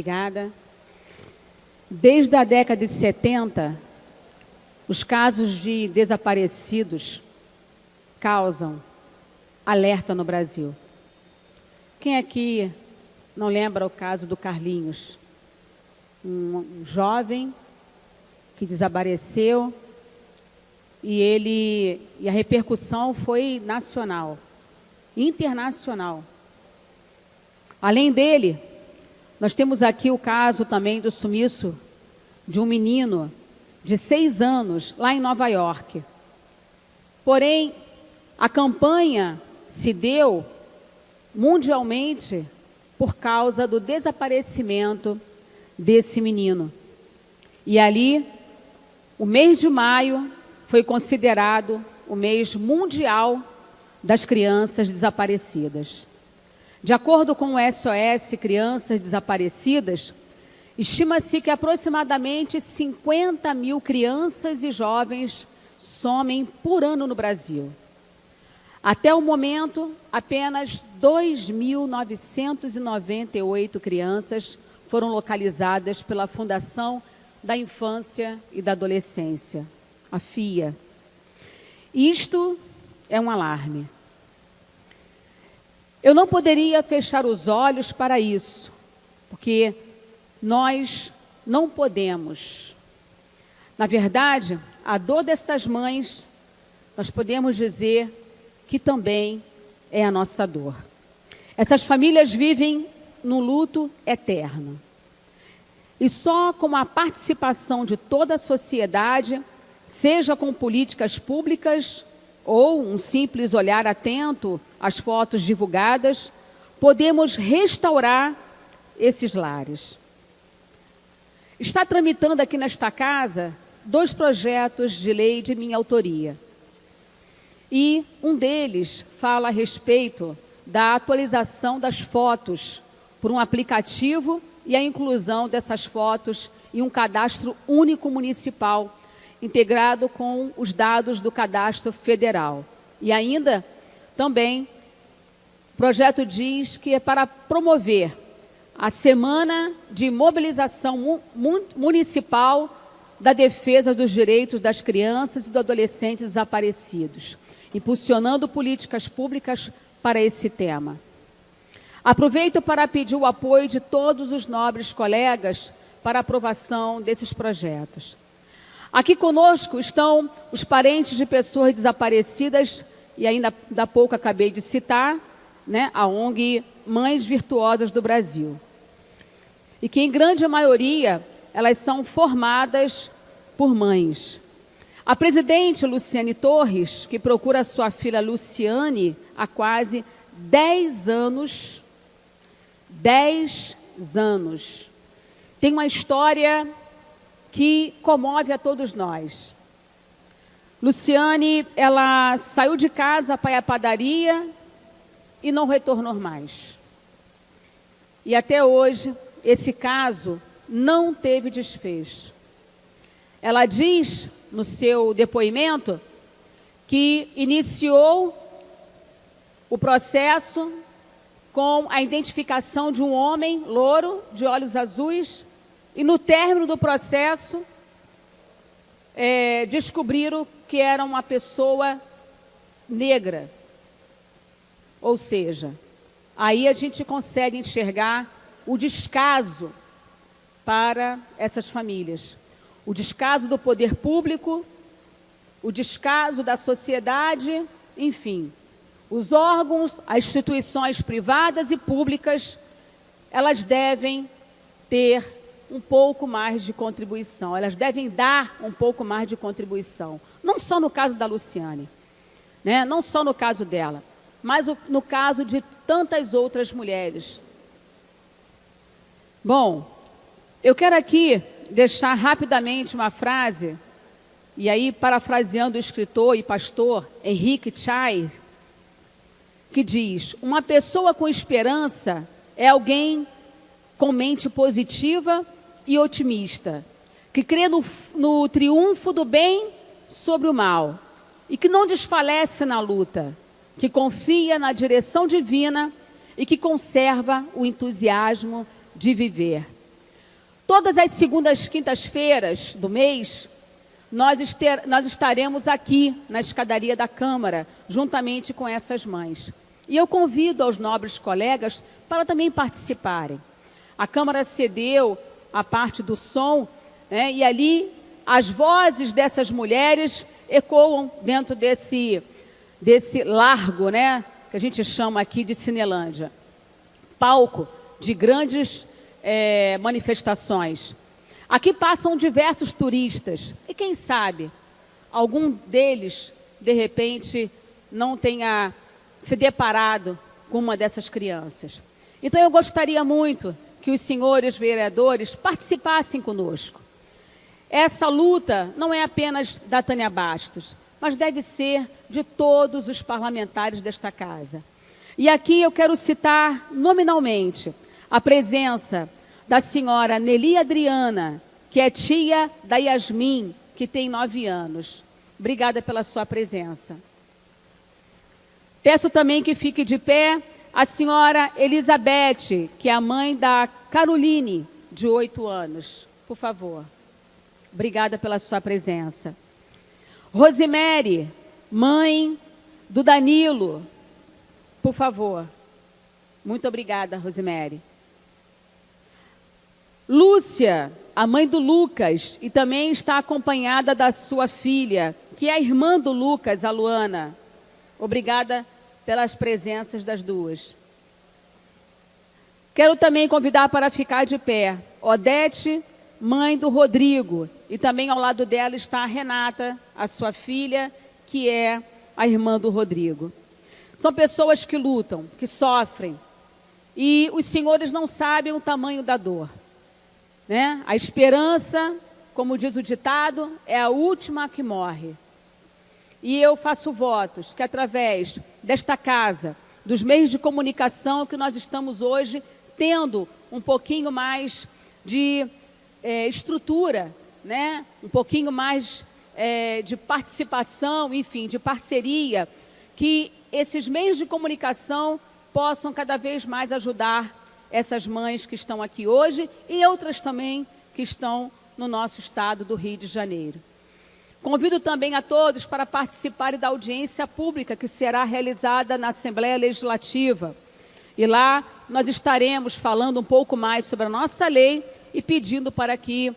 Obrigada. Desde a década de 70, os casos de desaparecidos causam alerta no Brasil. Quem aqui não lembra o caso do Carlinhos? Um jovem que desapareceu e a repercussão foi nacional, internacional. Além dele, nós temos aqui o caso também do sumiço de um menino de 6 anos, lá em Nova York. Porém, a campanha se deu mundialmente por causa do desaparecimento desse menino. E ali, o mês de maio foi considerado o mês mundial das crianças desaparecidas. De acordo com o SOS Crianças Desaparecidas, estima-se que aproximadamente 50 mil crianças e jovens somem por ano no Brasil. Até o momento, apenas 2.998 crianças foram localizadas pela Fundação da Infância e da Adolescência, a FIA. Isto é um alarme. Eu não poderia fechar os olhos para isso, porque nós não podemos. Na verdade, a dor destas mães, nós podemos dizer que também é a nossa dor. Essas famílias vivem no luto eterno. E só com a participação de toda a sociedade, seja com políticas públicas ou um simples olhar atento às fotos divulgadas, podemos restaurar esses lares. Está tramitando aqui nesta casa 2 projetos de lei de minha autoria. E um deles fala a respeito da atualização das fotos por um aplicativo e a inclusão dessas fotos em um cadastro único municipal, integrado com os dados do cadastro federal. E ainda, também, o projeto diz que é para promover a Semana de Mobilização Municipal da Defesa dos Direitos das Crianças e dos Adolescentes Desaparecidos, impulsionando políticas públicas para esse tema. Aproveito para pedir o apoio de todos os nobres colegas para a aprovação desses projetos. Aqui conosco estão os parentes de pessoas desaparecidas, e ainda há pouco acabei de citar, né, a ONG Mães Virtuosas do Brasil. E que, em grande maioria, elas são formadas por mães. A presidente Luciane Torres, que procura sua filha Luciane há quase 10 anos, tem uma história que comove a todos nós. Luciane, ela saiu de casa para ir à padaria e não retornou mais. E até hoje, esse caso não teve desfecho. Ela diz, no seu depoimento, que iniciou o processo com a identificação de um homem louro, de olhos azuis, e no término do processo, descobriram que era uma pessoa negra. Ou seja, aí a gente consegue enxergar o descaso para essas famílias. O descaso do poder público, o descaso da sociedade, enfim. Os órgãos, as instituições privadas e públicas, elas devem ter um pouco mais de contribuição, elas devem dar um pouco mais de contribuição. Não só no caso da Luciane, né? Não só no caso dela, mas no caso de tantas outras mulheres. Bom, eu quero aqui deixar rapidamente uma frase, e aí parafraseando o escritor e pastor Henrique Chai, que diz: uma pessoa com esperança é alguém com mente positiva e otimista, que crê no triunfo do bem sobre o mal e que não desfalece na luta, que confia na direção divina e que conserva o entusiasmo de viver. todas as segundas quintas-feiras do mês, nós estaremos aqui na escadaria da Câmara, juntamente com essas mães. E eu convido aos nobres colegas para também participarem. A Câmara cedeu a parte do som, né, e ali as vozes dessas mulheres ecoam dentro desse largo, né, que a gente chama aqui de Cinelândia. Palco de grandes manifestações. Aqui passam diversos turistas e quem sabe algum deles, de repente, não tenha se deparado com uma dessas crianças. Então eu gostaria muito que os senhores vereadores participassem conosco. Essa luta não é apenas da Tânia Bastos, mas deve ser de todos os parlamentares desta casa. E aqui eu quero citar nominalmente a presença da senhora Nelly Adriana, que é tia da Yasmin, que tem 9 anos. Obrigada pela sua presença. Peço também que fique de pé a senhora Elizabeth, que é a mãe da Caroline, de 8 anos. Por favor. Obrigada pela sua presença. Rosemary, mãe do Danilo. Por favor. Muito obrigada, Rosemary. Lúcia, a mãe do Lucas, e também está acompanhada da sua filha, que é a irmã do Lucas, a Luana. Obrigada pelas presenças das duas. Quero também convidar para ficar de pé Odete, mãe do Rodrigo, e também ao lado dela está a Renata, a sua filha, que é a irmã do Rodrigo. São pessoas que lutam, que sofrem, e os senhores não sabem o tamanho da dor, né? A esperança, como diz o ditado, é a última que morre. E eu faço votos que através desta casa, dos meios de comunicação que nós estamos hoje tendo um pouquinho mais de estrutura, né? Um pouquinho mais de participação, enfim, de parceria, que esses meios de comunicação possam cada vez mais ajudar essas mães que estão aqui hoje e outras também que estão no nosso estado do Rio de Janeiro. Convido também a todos para participarem da audiência pública que será realizada na Assembleia Legislativa. E lá nós estaremos falando um pouco mais sobre a nossa lei e pedindo para que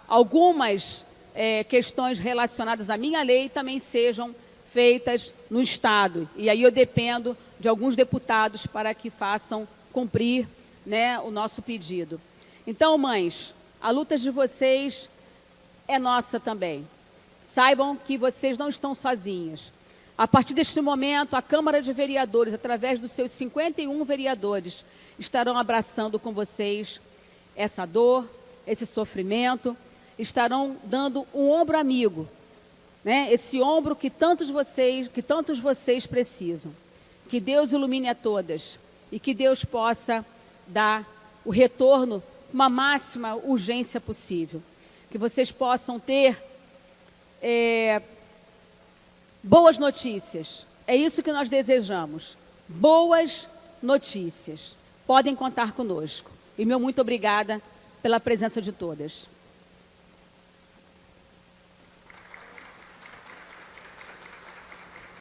algumas questões relacionadas à minha lei também sejam feitas no Estado. E aí eu dependo de alguns deputados para que façam cumprir, né, o nosso pedido. Então, mães, a luta de vocês é nossa também. Saibam que vocês não estão sozinhas. A partir deste momento, a Câmara de Vereadores, através dos seus 51 vereadores, estarão abraçando com vocês essa dor, esse sofrimento, estarão dando um ombro amigo, né? Esse ombro que tantos vocês precisam. Que Deus ilumine a todas e que Deus possa dar o retorno com a máxima urgência possível. Que vocês possam ter boas notícias. É isso que nós desejamos. Boas notícias. Podem contar conosco. E meu muito obrigada pela presença de todas.